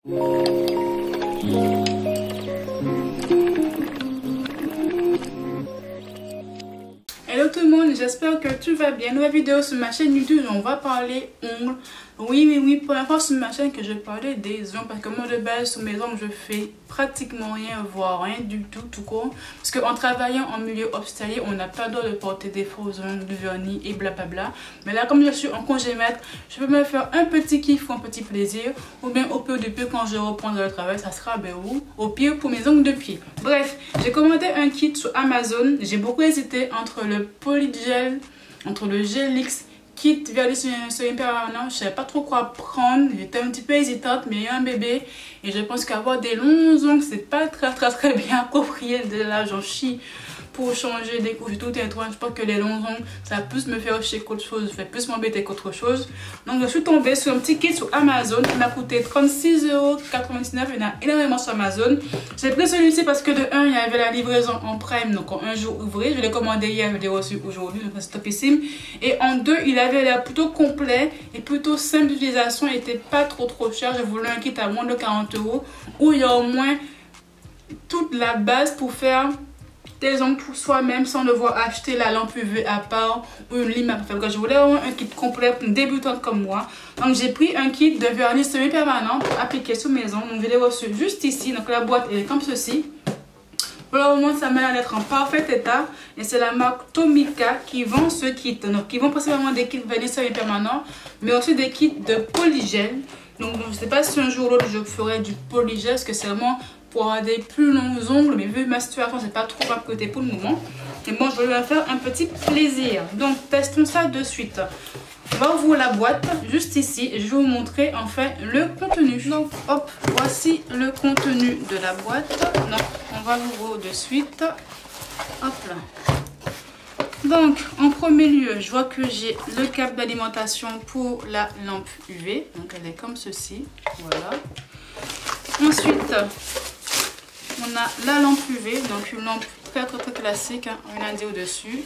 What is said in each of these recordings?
Hello tout le monde, j'espère que tu vas bien. Nouvelle vidéo sur ma chaîne YouTube, on va parler ongles. Oui, pour la fois sur ma chaîne que je parlais des ongles, parce que moi de base sur mes ongles je fais pratiquement rien, voire rien du tout court. Parce qu'en travaillant en milieu hospitalier, on n'a pas le droit de porter des faux ongles, du vernis et blablabla. Mais là comme je suis en congé maître, je peux me faire un petit kiff ou un petit plaisir. Ou bien au pire du pire quand je reprendrai le travail, ça sera au pire pour mes ongles de pied. Bref, j'ai commandé un kit sur Amazon. J'ai beaucoup hésité entre le polygel, entre le Gelix kit vernis sur impermanent. Je ne savais pas trop quoi prendre. J'étais un petit peu hésitante, mais il y a un bébé et je pense qu'avoir des longs ongles c'est pas très bien approprié. De là j'en chie pour changer des couches tout et tout. Je pense que les longs ongles ça va plus me faire chier qu'autre chose, ça fait plus m'embêter qu'autre chose. Donc je suis tombée sur un petit kit sur Amazon qui m'a coûté 36,99 €. Il y en a énormément sur Amazon. J'ai pris celui-ci parce que de 1 il y avait la livraison en prime, donc en un jour ouvré. Je l'ai commandé hier, je l'ai reçu aujourd'hui, donc c'est topissime. Et en 2 il avait l'air plutôt complet et plutôt simple d'utilisation. Il n'était pas trop cher. Je voulais un kit à moins de 40 € où il y a au moins toute la base pour faire des ongles pour soi-même sans devoir acheter la lampe UV à part ou une lime à part. Je voulais avoir un kit complet pour une débutante comme moi. Donc j'ai pris un kit de vernis semi-permanent pour appliquer sur mes ongles. Donc je l'ai reçu juste ici. Donc la boîte elle est comme ceci. Pour le moment ça m'a l'air d'être en parfait état. Et c'est la marque Tomica qui vend ce kit. Donc ils vendent principalement des kits vernis semi-permanent, mais aussi des kits de polygel. Donc je ne sais pas si un jour ou l'autre je ferai du polygel parce que c'est vraiment pour avoir des plus longs ongles, mais vu ma situation c'est pas trop à côté pour le moment. Et bon, je vais leur faire un petit plaisir. Donc testons ça de suite. On va ouvrir la boîte juste ici et je vais vous montrer enfin le contenu. Donc hop, voici le contenu de la boîte. Donc on va l'ouvrir de suite. Hop là. Donc en premier lieu je vois que j'ai le câble d'alimentation pour la lampe UV. Donc elle est comme ceci. Voilà. Ensuite on a la lampe UV, donc une lampe très classique, hein, rien à dire au-dessus.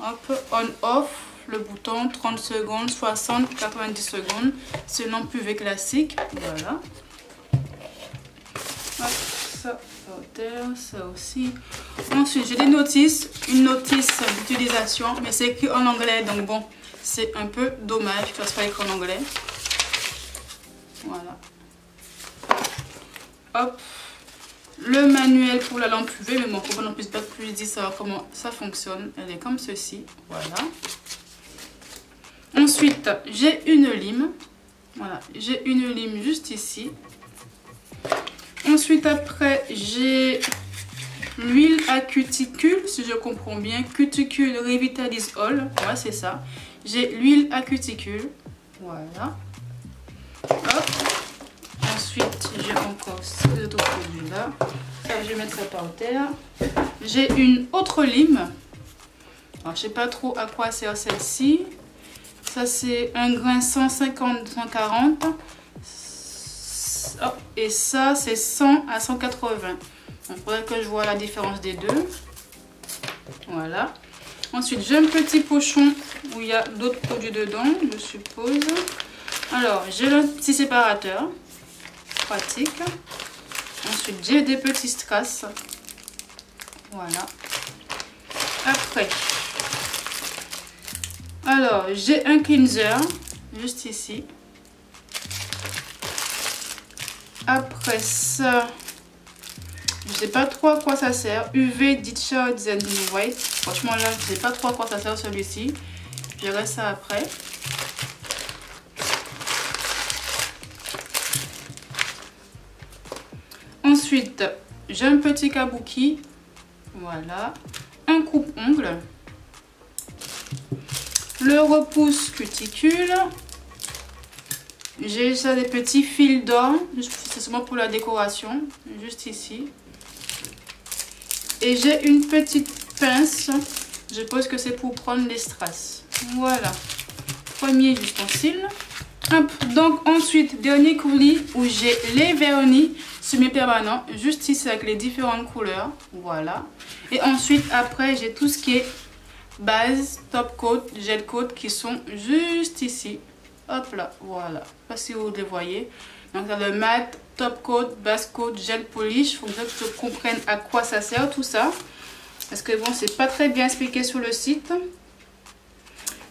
Hop, on-off, le bouton, 30 secondes, 60, 90 secondes. C'est une lampe UV classique, voilà. Hop, ça, ça aussi. Ensuite, j'ai des notices, une notice d'utilisation, mais c'est écrit en anglais, donc bon, c'est un peu dommage que ça soit écrit en anglais. Voilà. Hop. Le manuel pour la lampe UV, mais bon, pour qu'on en puisse pas plus dire savoir comment ça fonctionne. Elle est comme ceci, voilà. Ensuite, j'ai une lime. Voilà, j'ai une lime juste ici. Ensuite, après, j'ai l'huile à cuticule, si je comprends bien. Cuticule Revitalize All. Ouais, c'est ça. J'ai l'huile à cuticule. Voilà. Hop. Ensuite, j'ai encore ces autres produits là. Ça, je mettrai par terre. J'ai une autre lime. Alors, je sais pas trop à quoi sert celle-ci. Ça, c'est un grain 150-140. Oh, et ça, c'est 100 à 180. Donc, il faudrait que je vois la différence des deux. Voilà. Ensuite, j'ai un petit pochon où il y a d'autres produits dedans, je suppose. Alors, j'ai le petit séparateur. Pratique. Ensuite j'ai des petits strass. Voilà. Après, alors j'ai un cleanser juste ici. Après ça, je sais pas trop à quoi ça sert. UV Ditcher Zen White. Franchement là je sais pas trop à quoi ça sert celui-ci. Je verrai ça après. Ensuite, j'ai un petit kabuki, voilà, un coupe-ongle, le repousse cuticule, j'ai ça des petits fils d'or, c'est seulement pour la décoration, juste ici, et j'ai une petite pince, je pense que c'est pour prendre les strass, voilà, premier ustensile. Hop. Donc ensuite, dernier coulis où j'ai les vernis semi-permanents, juste ici avec les différentes couleurs, voilà. Et ensuite après j'ai tout ce qui est base, top coat, gel coat qui sont juste ici, hop là, voilà. Je sais pas si vous les voyez. Donc le mat, top coat, base coat, gel polish. Il faut que je comprenne à quoi ça sert tout ça. Parce que bon, c'est pas très bien expliqué sur le site.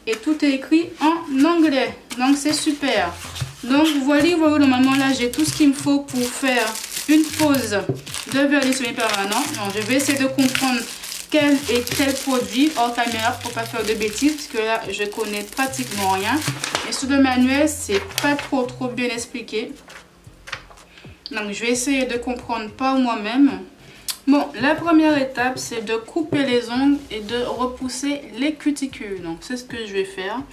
Et tout est écrit en anglais. Donc c'est super. Donc voilà, normalement là j'ai tout ce qu'il me faut pour faire une pose de vernis semi-permanent. Donc je vais essayer de comprendre quel est quel produit hors caméra pour pas faire de bêtises. Parce que là je connais pratiquement rien. Et sur le manuel c'est pas trop bien expliqué. Donc je vais essayer de comprendre par moi-même. Bon, la première étape, c'est de couper les ongles et de repousser les cuticules. Donc, c'est ce que je vais faire.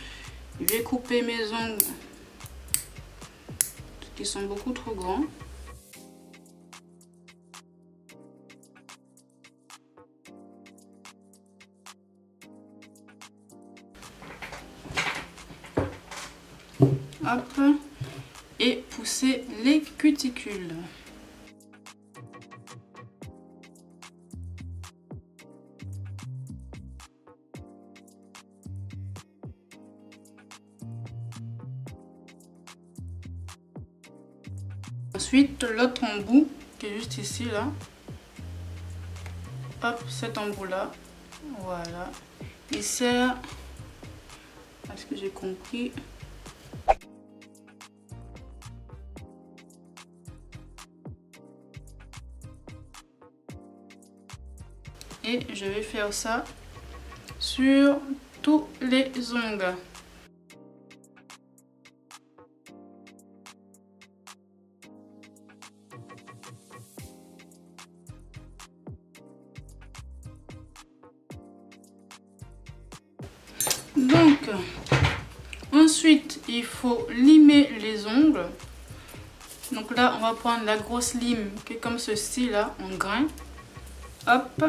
Je vais couper mes ongles qui sont beaucoup trop grands. Hop. Et pousser les cuticules. Ensuite, l'autre embout qui est juste ici, là. Hop, cet embout-là. Voilà. Il sert, à ce que j'ai compris, et je vais faire ça sur tous les ongles. Donc, ensuite, il faut limer les ongles. Donc là, on va prendre la grosse lime qui est comme ceci là, en grain. Hop.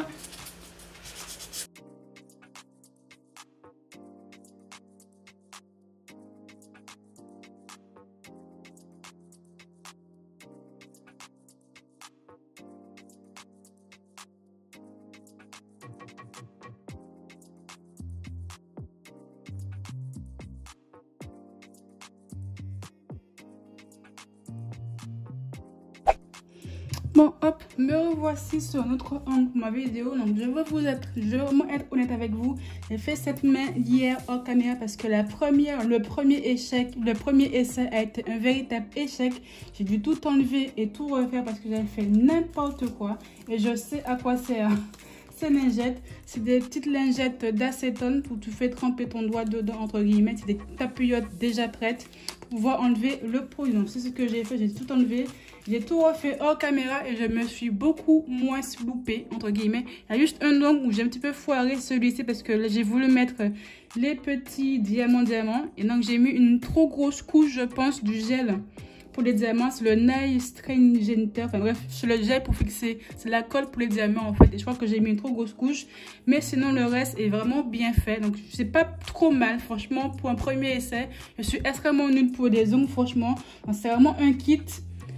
Bon, hop, me revoici sur notre angle pour ma vidéo. Donc, je veux vraiment être honnête avec vous. J'ai fait cette main hier hors caméra parce que le premier essai a été un véritable échec. J'ai dû tout enlever et tout refaire parce que j'avais fait n'importe quoi. Et je sais à quoi sert ces lingettes. C'est des petites lingettes d'acétone où tu fais tremper ton doigt dedans, entre guillemets. C'est des tapiotes déjà prêtes pour pouvoir enlever le produit. Donc, c'est ce que j'ai fait. J'ai tout enlevé. J'ai tout refait hors caméra et je me suis beaucoup moins loupée, entre guillemets. Il y a juste un ongle où j'ai un petit peu foiré celui-ci parce que j'ai voulu mettre les petits diamants. Et donc, j'ai mis une trop grosse couche, je pense, du gel pour les diamants. C'est le Nail Stringenter. Enfin bref, c'est le gel pour fixer. C'est la colle pour les diamants, en fait. Et je crois que j'ai mis une trop grosse couche. Mais sinon, le reste est vraiment bien fait. Donc, c'est pas trop mal, franchement. Pour un premier essai, je suis extrêmement nulle pour des ongles, franchement. C'est vraiment un kit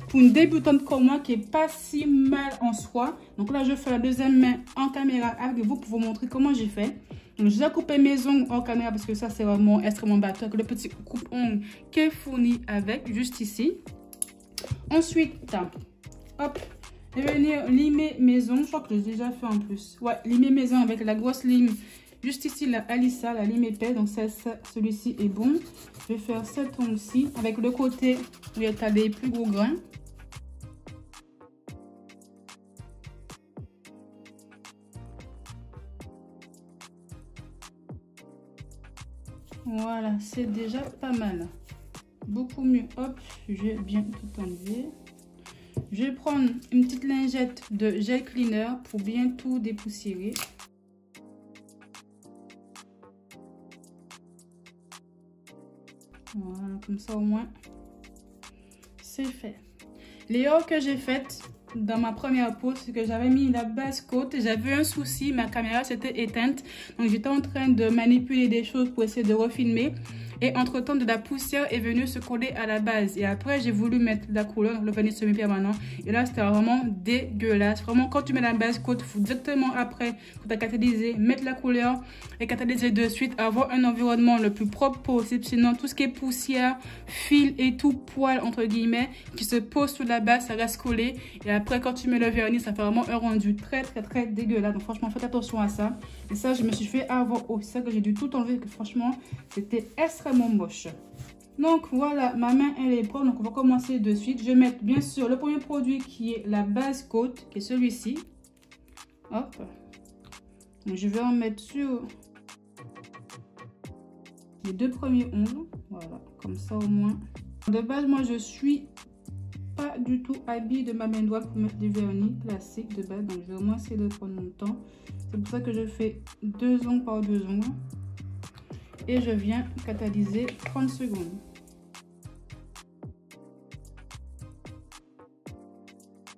pour une débutante comme moi qui est pas si mal en soi. Donc là, je fais la deuxième main en caméra avec vous pour vous montrer comment j'ai fait. Donc, j'ai coupé mes ongles en caméra parce que ça, c'est vraiment extrêmement bateau. Avec le petit coupe-ongle qui est fourni avec, juste ici. Ensuite, hop, je vais venir limer mes ongles. Je crois que j'ai déjà fait en plus. Ouais, limer mes ongles avec la grosse lime. Juste ici, la Alissa, la lime épaisse. Donc, celui-ci est bon. Je vais faire cet ongle-ci avec le côté où il y a des plus gros grains. Voilà, c'est déjà pas mal. Beaucoup mieux. Hop, je vais bien tout enlever. Je vais prendre une petite lingette de gel cleaner pour bien tout dépoussiérer. Voilà, comme ça au moins, c'est fait. Les hauts que j'ai faites dans ma première pause, c'est que j'avais mis la base coat. J'avais un souci, ma caméra s'était éteinte. Donc j'étais en train de manipuler des choses pour essayer de refilmer. Et entre-temps, de la poussière est venue se coller à la base. Et après, j'ai voulu mettre la couleur, donc le vernis semi-permanent. Et là, c'était vraiment dégueulasse. Vraiment, quand tu mets la base coat, il faut directement après, quand tu as catalysé, mettre la couleur et catalyser de suite, avoir un environnement le plus propre possible. Sinon, tout ce qui est poussière, fil et tout, poil, entre guillemets, qui se pose sous la base, ça reste collé. Et après, quand tu mets le vernis, ça fait vraiment un rendu très dégueulasse. Donc franchement, faites attention à ça. Et ça, je me suis fait avoir aussi. C'est ça que j'ai dû tout enlever, que franchement, c'était extrêmement moche. Donc voilà, ma main elle est propre, donc on va commencer de suite. Je vais mettre bien sûr le premier produit qui est la base coat, qui est celui-ci. Hop. Donc, je vais en mettre sur les 2 premiers ongles. Voilà, comme ça au moins. De base, moi je suis pas du tout habile de ma main droite pour mettre du vernis classique de base, donc je vais au moins essayer de prendre mon temps. C'est pour ça que je fais 2 ongles par 2 ongles et je viens catalyser 30 secondes.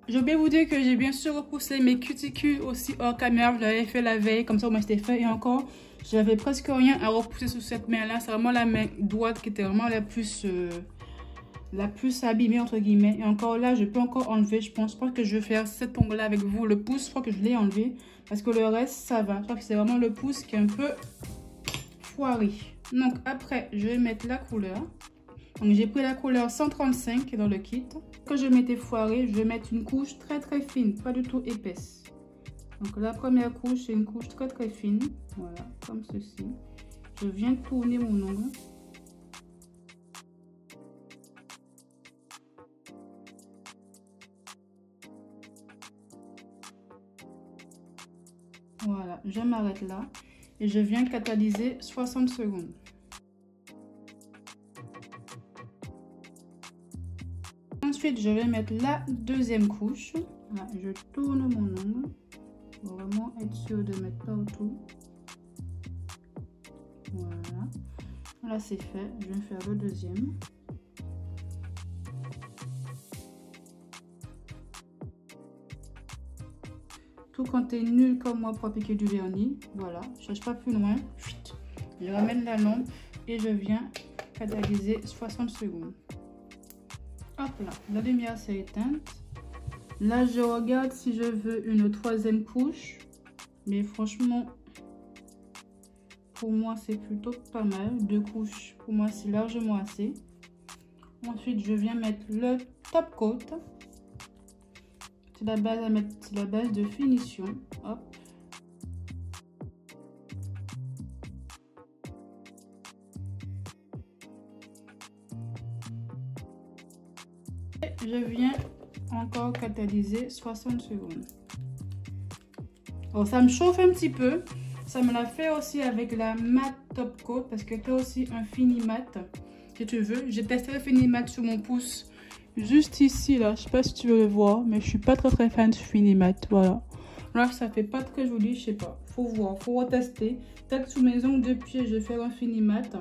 Je vais vous dire que j'ai bien sûr repoussé mes cuticules aussi hors caméra. Je l'avais fait la veille, comme ça au moins c'était fait. Et encore, j'avais presque rien à repousser sur cette main là. C'est vraiment la main droite qui était vraiment la plus abîmée entre guillemets. Et encore là, je peux encore enlever. Je pense pas que je vais faire cette ongle là avec vous. Le pouce, je crois que je l'ai enlevé parce que le reste ça va. Je crois que c'est vraiment le pouce qui est un peu foiré. Donc après, je vais mettre la couleur. Donc j'ai pris la couleur 135 qui est dans le kit. Quand je m'étais foiré, je vais mettre une couche très fine, pas du tout épaisse. Donc la première couche, c'est une couche très fine. Voilà, comme ceci. Je viens tourner mon ongle. Voilà, je m'arrête là et je viens catalyser 60 secondes. Ensuite, je vais mettre la deuxième couche. Là, je tourne mon ongle pour vraiment être sûr de mettre partout. Voilà. Là, c'est fait. Je vais faire le deuxième. Tout quand t'es nul comme moi pour appliquer du vernis, voilà, je cherche pas plus loin. Je ramène la lampe et je viens catalyser 60 secondes. Hop là, la lumière s'est éteinte. Là, je regarde si je veux une troisième couche. Mais franchement, pour moi, c'est plutôt pas mal. 2 couches, pour moi, c'est largement assez. Ensuite, je viens mettre le top coat. C'est la base à mettre, c'est la base de finition. Hop. Et je viens encore catalyser 60 secondes. Oh, ça me chauffe un petit peu. Ça me l'a fait aussi avec la matte top coat parce que tu as aussi un fini mat si tu veux. J'ai testé le fini mat sur mon pouce. Juste ici, là, je sais pas si tu veux le voir, mais je suis pas très fan de fini mat, voilà. Là, ça fait pas très joli, je sais pas. Faut voir, faut retester. Peut-être sous mes ongles de pied, je vais faire un fini mat.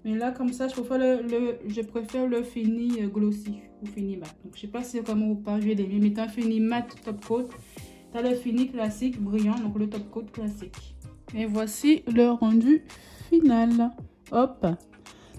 Mais là, comme ça, je préfère le fini glossy ou fini mat. Donc, je sais pas si c'est comment ou pas, je vais les mettre un fini mat top coat. Tu as le fini classique brillant, donc le top coat classique. Et voici le rendu final. Hop.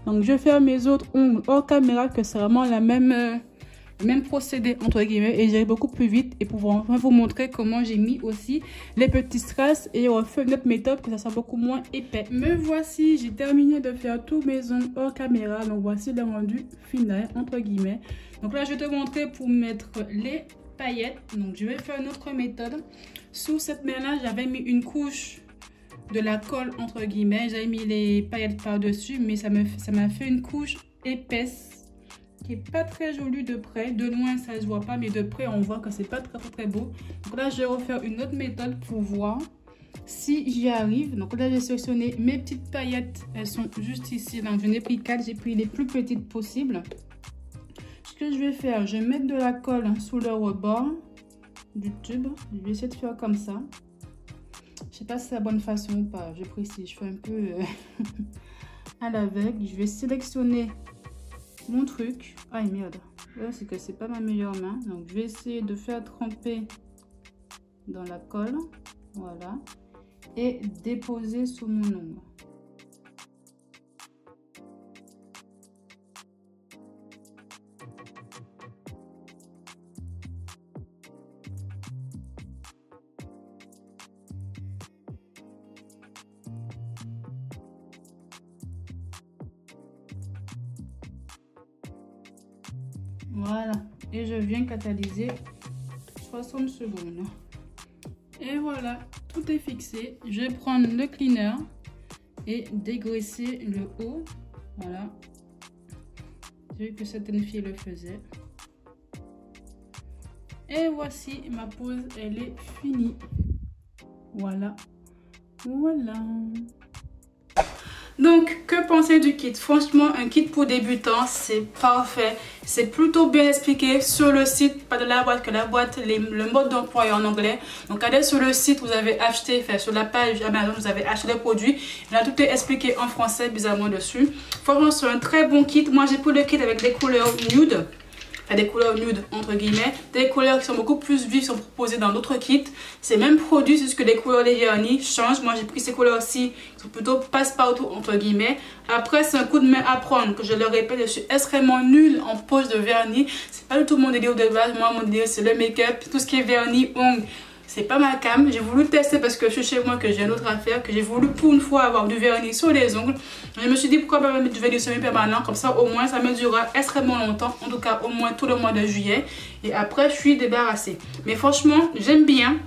Donc, je vais faire mes autres ongles hors caméra, que c'est vraiment le même procédé, entre guillemets. Et j'irai beaucoup plus vite et pouvoir enfin vous montrer comment j'ai mis aussi les petits strass. Et on fait une autre méthode que ça soit beaucoup moins épais. Me voici, j'ai terminé de faire tous mes ongles hors caméra. Donc, voici le rendu final, entre guillemets. Donc là, je vais te montrer pour mettre les paillettes. Donc, je vais faire une autre méthode. Sous cette main-là, j'avais mis une couche de la colle entre guillemets, j'avais mis les paillettes par dessus, mais ça m'a fait une couche épaisse qui est pas très jolie de près. De loin ça se voit pas, mais de près on voit que c'est pas très beau. Donc là je vais refaire une autre méthode pour voir si j'y arrive. Donc là j'ai sélectionné mes petites paillettes, elles sont juste ici. Donc je n'ai pris 4, j'ai pris les plus petites possibles. Ce que je vais faire, je vais mettre de la colle sous le rebord du tube. Je vais essayer de faire comme ça. Je sais pas si c'est la bonne façon ou pas, je précise, je fais un peu à l'aveugle. Je vais sélectionner mon truc. Ah merde, là c'est que c'est pas ma meilleure main. Donc je vais essayer de faire tremper dans la colle, voilà, et déposer sous mon ongle. Voilà. Et je viens catalyser 60 secondes. Et voilà, tout est fixé. Je vais prendre le cleaner et dégraisser le haut. Voilà. J'ai vu que certaines filles le faisaient. Et voici, ma pose, elle est finie. Voilà. Voilà. Donc, que penser du kit? Franchement, un kit pour débutants, c'est parfait. C'est plutôt bien expliqué sur le site, pas de la boîte, que la boîte, le mode d'emploi est en anglais. Donc, allez sur le site, vous avez acheté, enfin, sur la page Amazon, vous avez acheté le produit. Là, tout est expliqué en français, bizarrement dessus. Franchement, c'est un très bon kit. Moi, j'ai pris le kit avec des couleurs nude. Enfin, des couleurs nudes entre guillemets, des couleurs qui sont beaucoup plus vives sont proposées dans d'autres kits. C'est même produit, c'est juste que les couleurs des vernis changent. Moi j'ai pris ces couleurs-ci qui sont plutôt passe-partout entre guillemets. Après c'est un coup de main à prendre, que je le répète, je suis extrêmement nulle en pose de vernis. C'est pas du tout mon délire de base. Moi mon délire c'est le make-up, tout ce qui est vernis, ongles. C'est pas ma cam, j'ai voulu tester parce que je suis chez moi, que j'ai une autre affaire, que j'ai voulu pour une fois avoir du vernis sur les ongles. Je me suis dit pourquoi pas mettre du vernis semi-permanent, comme ça au moins ça me durera extrêmement longtemps, en tout cas au moins tout le mois de juillet. Et après je suis débarrassée. Mais franchement j'aime bien.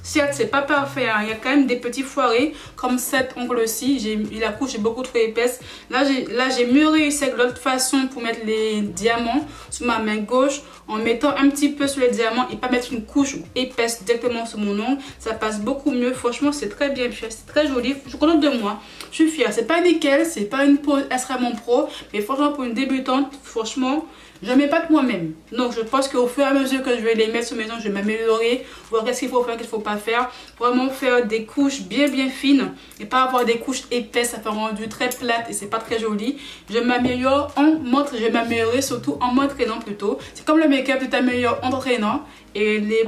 Certes, c'est pas parfait, hein. Il y a quand même des petits foirés, comme cet ongle-ci. La couche est beaucoup trop épaisse. Là, j'ai mieux réussi avec l'autre façon pour mettre les diamants sur ma main gauche, en mettant un petit peu sur les diamants et pas mettre une couche épaisse directement sur mon ongle. Ça passe beaucoup mieux. Franchement, c'est très bien fait, c'est très joli. Je suis contente de moi. Je suis fière. C'est pas nickel, c'est pas une pose extrêmement pro, mais franchement, pour une débutante, franchement, je m'épate moi-même. Donc je pense qu'au fur et à mesure que je vais les mettre sur mes ongles, je vais m'améliorer, voir qu'est-ce qu'il faut faire, qu'est-ce qu'il ne faut pas faire. Vraiment faire des couches bien fines et pas avoir des couches épaisses, ça fait un rendu très plate et c'est pas très joli. Je m'améliore je vais m'améliorer surtout en m'entraînant plutôt. C'est comme le make-up, tu t'améliores en t'entraînant. Et les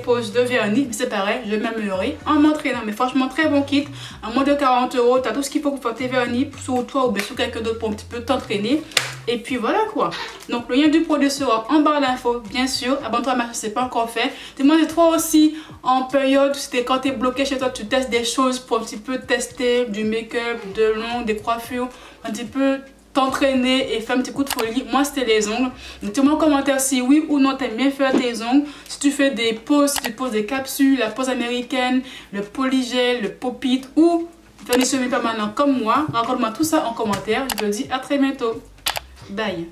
poses de vernis, c'est pareil, je vais m'améliorer en m'entraînant. Mais franchement, très bon kit. À moins de 40 €, tu as tout ce qu'il faut pour faire tes vernis sur toi ou bien sur quelqu'un d'autre pour un petit peu t'entraîner. Et puis voilà quoi. Donc le lien du produit sera en barre d'infos, bien sûr. Abonne-toi à ma chaîne si ce n'est pas encore fait. Dis-moi si toi aussi, en période, quand tu es bloqué chez toi, tu testes des choses pour un petit peu tester du make-up, de l'ongle, des coiffures, un petit peu t'entraîner et faire un petit coup de folie. Moi c'était les ongles. Donc dis-moi en commentaire si oui ou non t'aimes bien faire tes ongles, si tu fais des poses, si tu poses des capsules, la pose américaine, le polygel, le pop-it ou vernis semi-permanent comme moi. Raconte-moi tout ça en commentaire. Je te dis à très bientôt. Bye.